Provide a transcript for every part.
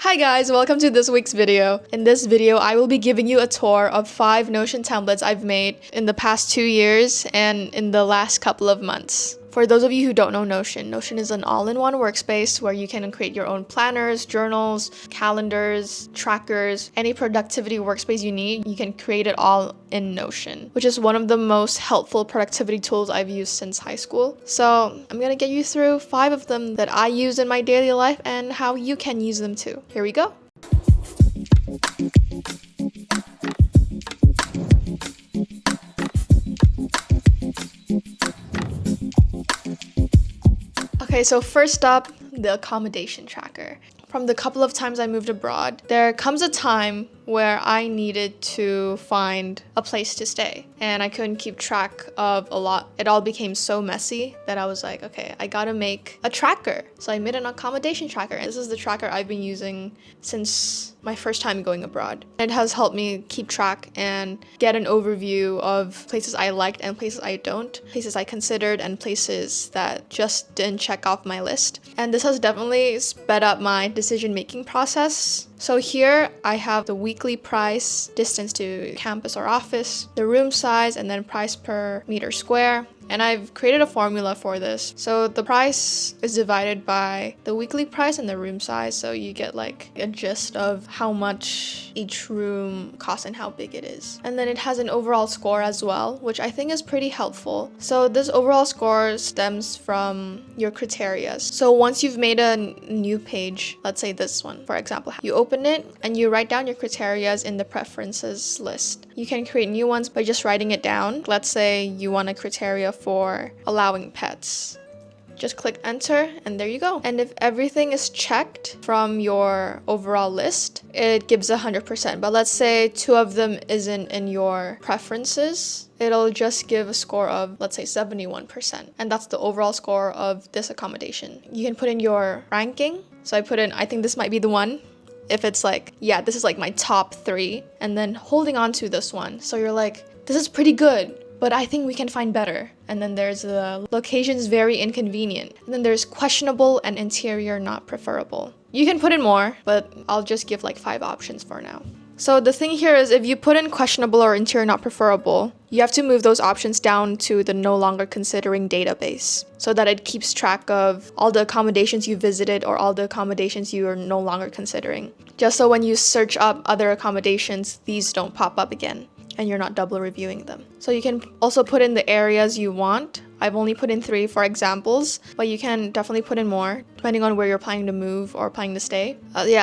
Hi guys, welcome to this week's video. In this video, I will be giving you a tour of 5 Notion templates I've made in the past 2 years and in the last couple of months. For those of you who don't know Notion, Notion is an all-in-one workspace where you can create your own planners, journals, calendars, trackers, any productivity workspace you need. You can create it all in Notion, which is one of the most helpful productivity tools I've used since high school. So I'm gonna get you through 5 of them that I use in my daily life and how you can use them too. Here we go. Okay, so first up, the accommodation tracker. From the couple of times I moved abroad, there comes a time where I needed to find a place to stay and I couldn't keep track of a lot. It all became so messy that I was like, okay, I gotta make a tracker. So I made an accommodation tracker. This is the tracker I've been using since my first time going abroad. It has helped me keep track and get an overview of places I liked and places I don't, places I considered and places that just didn't check off my list. And this has definitely sped up my decision-making process. So here I have the weekly price, distance to campus or office, the room size, and then price per meter square. And I've created a formula for this. So the price is divided by the weekly price and the room size. So you get like a gist of how much each room costs and how big it is. And then it has an overall score as well, which I think is pretty helpful. So this overall score stems from your criteria. So once you've made a new page, let's say this one, for example, you open it and you write down your criteria in the preferences list. You can create new ones by just writing it down. Let's say you want a criteria for allowing pets. Just click enter and there you go. And if everything is checked from your overall list, it gives 100%. But let's say 2 of them isn't in your preferences, it'll just give a score of, let's say, 71%. And that's the overall score of this accommodation. You can put in your ranking. So I put in, I think this might be the one. If it's like, yeah, this is like my top 3, and then holding on to this one. So you're like, this is pretty good, but I think we can find better. And then there's the location's very inconvenient. And then there's questionable and interior not preferable. You can put in more, but I'll just give like 5 options for now. So the thing here is if you put in questionable or interior not preferable, you have to move those options down to the no longer considering database so that it keeps track of all the accommodations you visited or all the accommodations you are no longer considering. Just so when you search up other accommodations, these don't pop up again and you're not double reviewing them. So you can also put in the areas you want. I've only put in 3 for examples, but you can definitely put in more depending on where you're planning to move or planning to stay.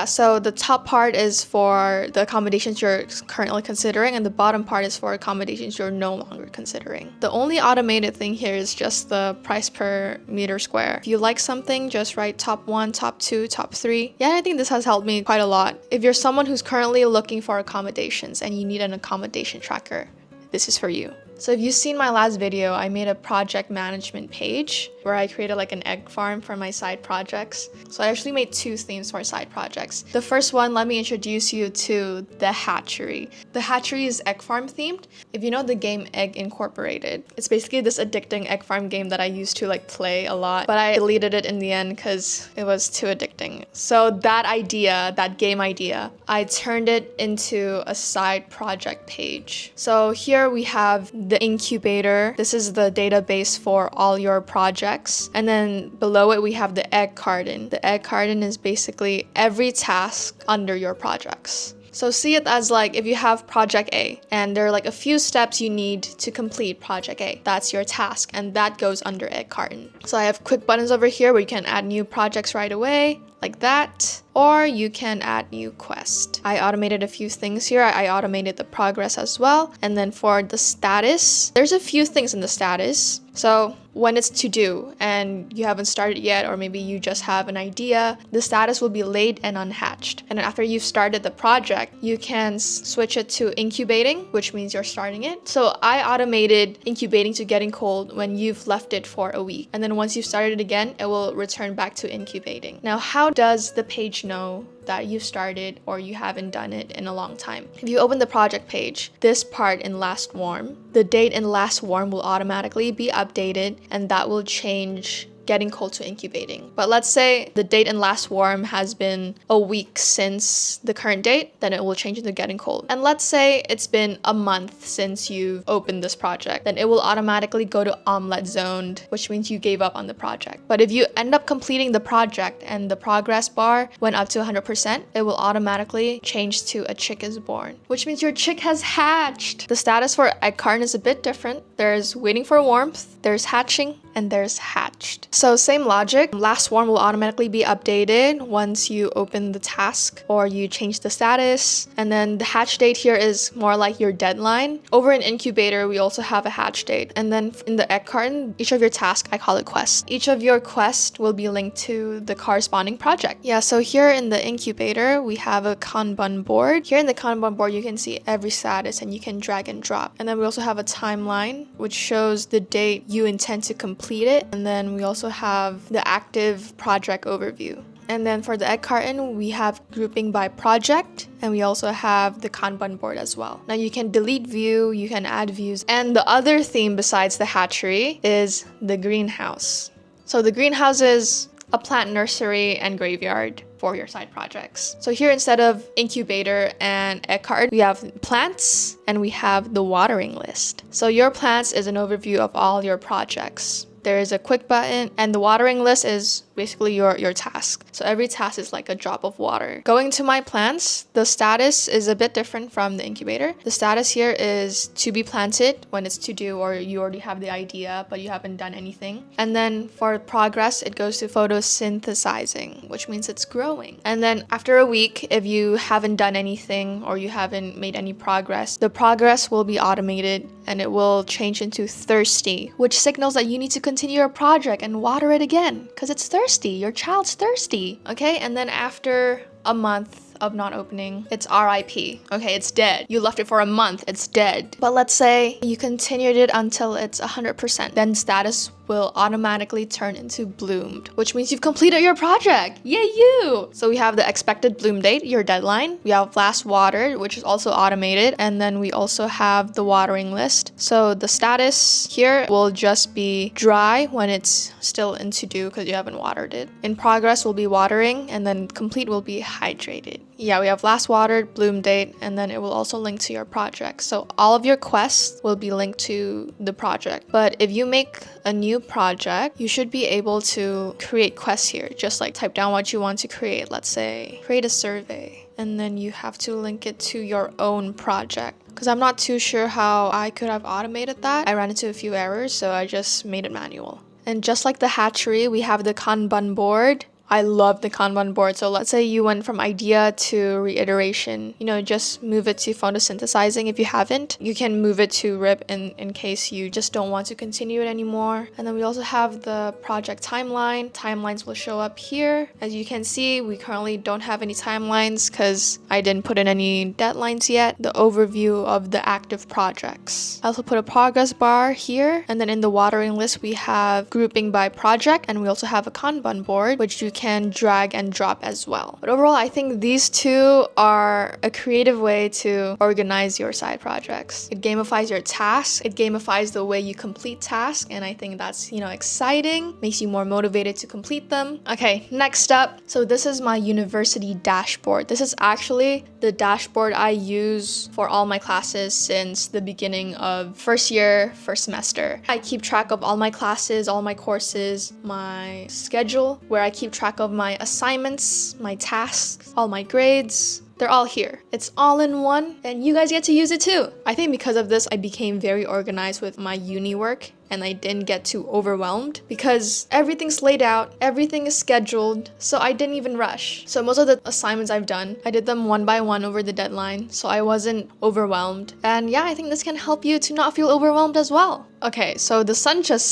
So the top part is for the accommodations you're currently considering and the bottom part is for accommodations you're no longer considering. The only automated thing here is just the price per meter square. If you like something, just write top 1, top 2, top 3. Yeah, I think this has helped me quite a lot. If you're someone who's currently looking for accommodations and you need an accommodation tracker, this is for you. So if you've seen my last video, I made a project management page where I created like an egg farm for my side projects. So I actually made 2 themes for side projects. The first one, let me introduce you to the hatchery. The hatchery is egg farm themed. If you know the game Egg Incorporated, it's basically this addicting egg farm game that I used to like play a lot, but I deleted it in the end because it was too addicting. So that idea, that game idea, I turned it into a side project page. So here we have the incubator. This is the database for all your projects. And then below it, we have the egg carton. The egg carton is basically every task under your projects. So see it as like if you have project A and there are like a few steps you need to complete project A. That's your task and that goes under egg carton. So I have quick buttons over here where you can add new projects right away like that, or you can add new quest. I automated a few things here. I automated the progress as well. And then for the status, there's a few things in the status. So when it's to do and you haven't started yet, or maybe you just have an idea, the status will be laid and unhatched. And then after you've started the project, you can switch it to incubating, which means you're starting it. So I automated incubating to getting cold when you've left it for a week. And then once you've started it again, it will return back to incubating. Now, how does the page know that you've started or you haven't done it in a long time? If you open the project page, this part in last warm, the date in last warm will automatically be updated and that will change getting cold to incubating. But let's say the date in last warm has been a week since the current date, then it will change into getting cold. And let's say it's been a month since you've opened this project, then it will automatically go to omelette zoned, which means you gave up on the project. But if you end up completing the project and the progress bar went up to 100%, it will automatically change to a chick is born, which means your chick has hatched. The status for egg carton is a bit different. There's waiting for warmth, there's hatching, and there's hatched. So same logic, last warm will automatically be updated once you open the task or you change the status. And then the hatch date here is more like your deadline. Over in incubator, we also have a hatch date. And then in the egg carton, each of your tasks, I call it quests. Each of your quests will be linked to the corresponding project. Yeah, so here in the incubator, we have a Kanban board. Here in the Kanban board, you can see every status and you can drag and drop. And then we also have a timeline, which shows the date you intend to complete it. And then we also have the active project overview. And then for the egg carton, we have grouping by project, and we also have the Kanban board as well. Now you can delete view, you can add views. And the other theme besides the hatchery is the greenhouse. So the greenhouse is a plant nursery and graveyard for your side projects. So here, instead of incubator and egg carton, we have plants and we have the watering list. So your plants is an overview of all your projects. There is a quick button, and the watering list is basically your task. So every task is like a drop of water. Going to my plants, the status is a bit different from the incubator. The status here is to be planted when it's to do, or you already have the idea but you haven't done anything. And then for progress, it goes to photosynthesizing, which means it's growing. And then after a week, if you haven't done anything or you haven't made any progress, the progress will be automated and it will change into thirsty, which signals that you need to continue your project and water it again because it's thirsty. Your child's thirsty. Okay, and then after a month of not opening, it's RIP. Okay, it's dead. You left it for a month, it's dead. But let's say you continued it until it's 100%, then status will automatically turn into bloomed, which means you've completed your project. Yay, you! So we have the expected bloom date, your deadline. We have last watered, which is also automated. And then we also have the watering list. So the status here will just be dry when it's still in to do because you haven't watered it. In progress will be watering, and then complete will be hydrated. Yeah, we have last watered, bloom date, and then it will also link to your project. So all of your quests will be linked to the project. But if you make a new project, you should be able to create quests here. Just like type down what you want to create. Let's say create a survey, and then you have to link it to your own project. Because I'm not too sure how I could have automated that. I ran into a few errors, so I just made it manual. And just like the hatchery, we have the Kanban board. I love the Kanban board. So let's say you went from idea to reiteration, just move it to photosynthesizing. If you haven't, you can move it to RIP in case you just don't want to continue it anymore. And then we also have the project timeline. Timelines will show up here. As you can see, we currently don't have any timelines because I didn't put in any deadlines yet. The overview of the active projects. I also put a progress bar here. And then in the watering list, we have grouping by project. And we also have a Kanban board, which you can drag and drop as well. But overall, I think these two are a creative way to organize your side projects. It gamifies your tasks. It gamifies the way you complete tasks. And I think that's, exciting, makes you more motivated to complete them. Okay, next up. So this is my university dashboard. This is actually the dashboard I use for all my classes since the beginning of first year, first semester. I keep track of all my classes, all my courses, my schedule, where I keep track of my assignments, my tasks, all my grades. They're all here. It's all in one, and you guys get to use it too. I think because of this, I became very organized with my uni work, and I didn't get too overwhelmed because everything's laid out, everything is scheduled, so I didn't even rush. So most of the assignments I've done, I did them one by one over the deadline, so I wasn't overwhelmed. And yeah, I think this can help you to not feel overwhelmed as well. Okay, so the sun just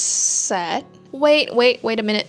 set. Wait a minute.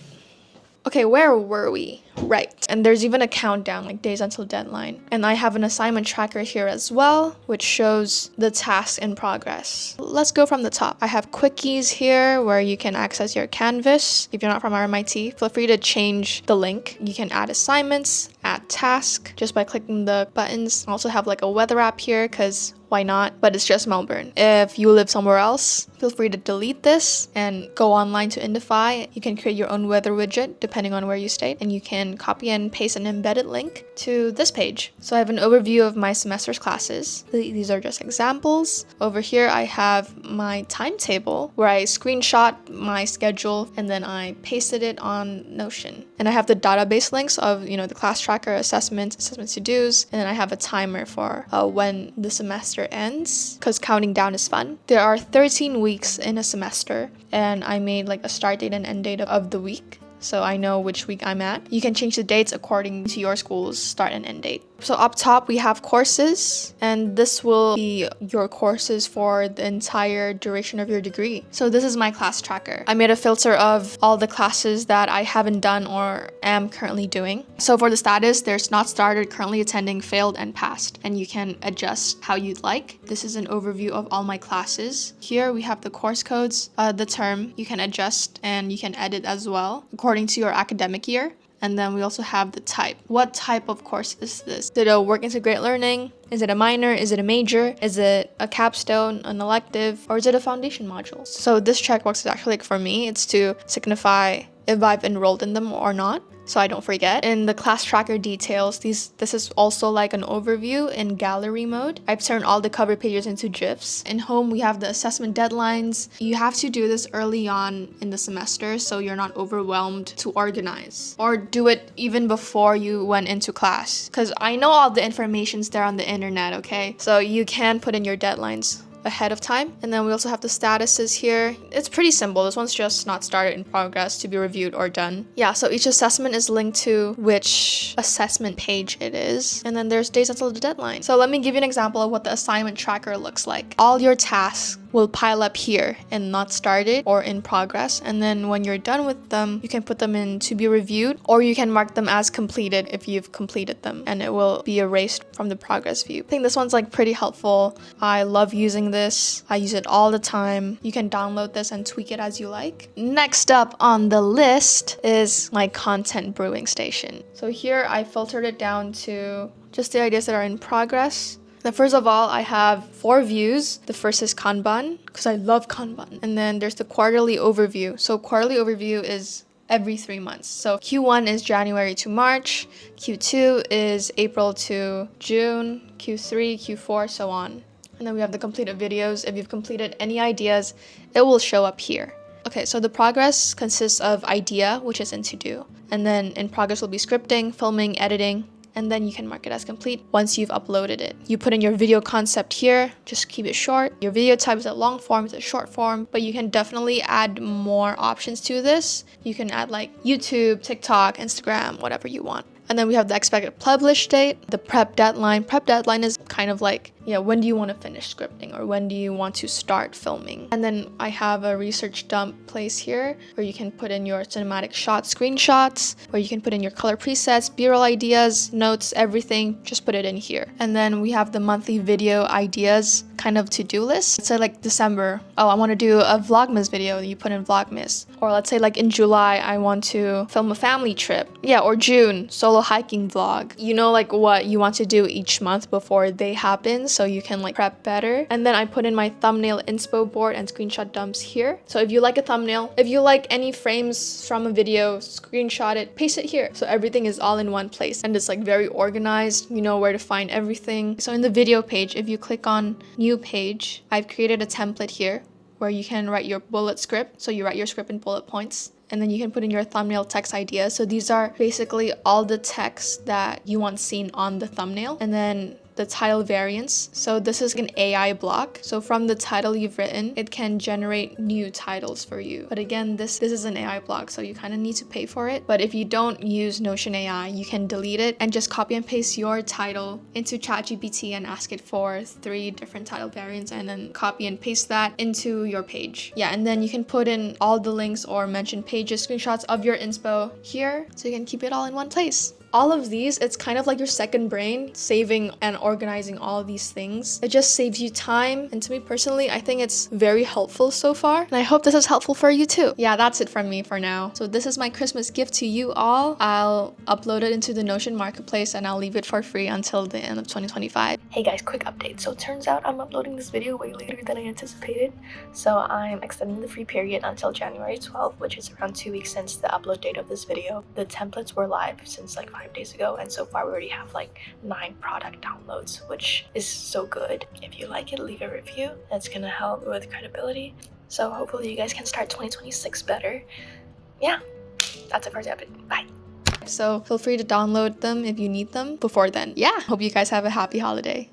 Okay, where were we? Right. And there's even a countdown, like days until deadline. And I have an assignment tracker here as well, which shows the tasks in progress. Let's go from the top. I have quickies here where you can access your Canvas. If you're not from RMIT, feel free to change the link. You can add assignments, add task just by clicking the buttons. I also have like a weather app here because why not? But it's just Melbourne. If you live somewhere else, feel free to delete this and go online to Indify. You can create your own weather widget depending on where you stay, and you can copy and paste an embedded link to this page. So I have an overview of my semester's classes. These are just examples. Over here I have my timetable where I screenshot my schedule and then I pasted it on Notion. And I have the database links of, the class tracker, assessment to-dos, and then I have a timer for when the semester ends, because counting down is fun. There are 13 weeks in a semester, and I made like a start date and end date of the week, so I know which week I'm at. You can change the dates according to your school's start and end date. So up top we have courses, and this will be your courses for the entire duration of your degree. So this is my class tracker. I made a filter of all the classes that I haven't done or am currently doing. So for the status, there's not started, currently attending, failed, and passed, and you can adjust how you'd like. This is an overview of all my classes. Here we have the course codes, the term you can adjust and you can edit as well according to your academic year. And then we also have the type. What type of course is this? Is it a work integrated learning? Is it a minor? Is it a major? Is it a capstone, an elective? Or is it a foundation module? So this checkbox is actually for me. It's to signify if I've enrolled in them or not, so I don't forget. In the class tracker details, this is also like an overview in gallery mode. I've turned all the cover pages into GIFs. In home, we have the assessment deadlines. You have to do this early on in the semester so you're not overwhelmed to organize, or do it even before you went into class, because I know all the information's there on the internet, okay? So you can put in your deadlines ahead of time. And then we also have the statuses here. It's pretty simple. This one's just not started, in progress, to be reviewed, or done. Yeah, so each assessment is linked to which assessment page it is. And then there's days until the deadline. So let me give you an example of what the assignment tracker looks like. All your tasks will pile up here in not started or in progress, and then when you're done with them, you can put them in to be reviewed, or you can mark them as completed if you've completed them, and it will be erased from the progress view. I think this one's like pretty helpful. I love using this. I use it all the time. You can download this and tweak it as you like. Next up on the list is my content brewing station. So here I filtered it down to just the ideas that are in progress. Now, first of all, I have 4 views. The first is Kanban, because I love Kanban. And then there's the quarterly overview. So quarterly overview is every 3 months. So Q1 is January to March, Q2 is April to June, Q3, Q4, so on. And then we have the completed videos. If you've completed any ideas, it will show up here. Okay, so the progress consists of idea, which is in to do. And then in progress will be scripting, filming, editing, and then you can mark it as complete once you've uploaded it. You put in your video concept here, just keep it short. Your video type is a long form, it's a short form, but you can definitely add more options to this. You can add like YouTube, TikTok, Instagram, whatever you want. And then we have the expected publish date, the prep deadline. Prep deadline is kind of like, when do you want to finish scripting, or when do you want to start filming? And then I have a research dump place here where you can put in your cinematic shot screenshots, where you can put in your color presets, B-roll ideas, notes, everything. Just put it in here. And then we have the monthly video ideas kind of to-do list. So like December, I want to do a Vlogmas video, you put in Vlogmas. Or let's say like in July, I want to film a family trip. Or June, solo hiking vlog. You know like what you want to do each month before they happen, so you can like prep better. And then I put in my thumbnail inspo board and screenshot dumps here. So if you like a thumbnail, if you like any frames from a video, screenshot it, paste it here. So everything is all in one place and it's like very organized. You know where to find everything. So in the video page, if you click on new page, I've created a template here where you can write your bullet script. So you write your script in bullet points. And then you can put in your thumbnail text ideas. So these are basically all the text that you want seen on the thumbnail. And then the title variants. So this is an AI block. So from the title you've written, it can generate new titles for you. But again, this is an AI block, so you kind of need to pay for it. But if you don't use Notion AI, you can delete it and just copy and paste your title into ChatGPT and ask it for 3 different title variants, and then copy and paste that into your page. And then you can put in all the links or mention pages, screenshots of your inspo here, so you can keep it all in one place. all of these, it's kind of like your second brain, saving and organizing all of these things. It just saves you time, and to me personally, I think it's very helpful so far, and I hope this is helpful for you too. Yeah, that's it from me for now. So this is my Christmas gift to you all. I'll upload it into the Notion marketplace and I'll leave it for free until the end of 2025. Hey guys, quick update. So it turns out I'm uploading this video way later than I anticipated. So I'm extending the free period until January 12th, which is around 2 weeks since the upload date of this video. The templates were live since like 5 days ago, and so far we already have like 9 product downloads, which is so good. If you like it, leave a review. That's gonna help with credibility. So hopefully you guys can start 2026 better. Yeah, that's it for the update. Bye. So feel free to download them if you need them before then. Yeah, hope you guys have a happy holiday.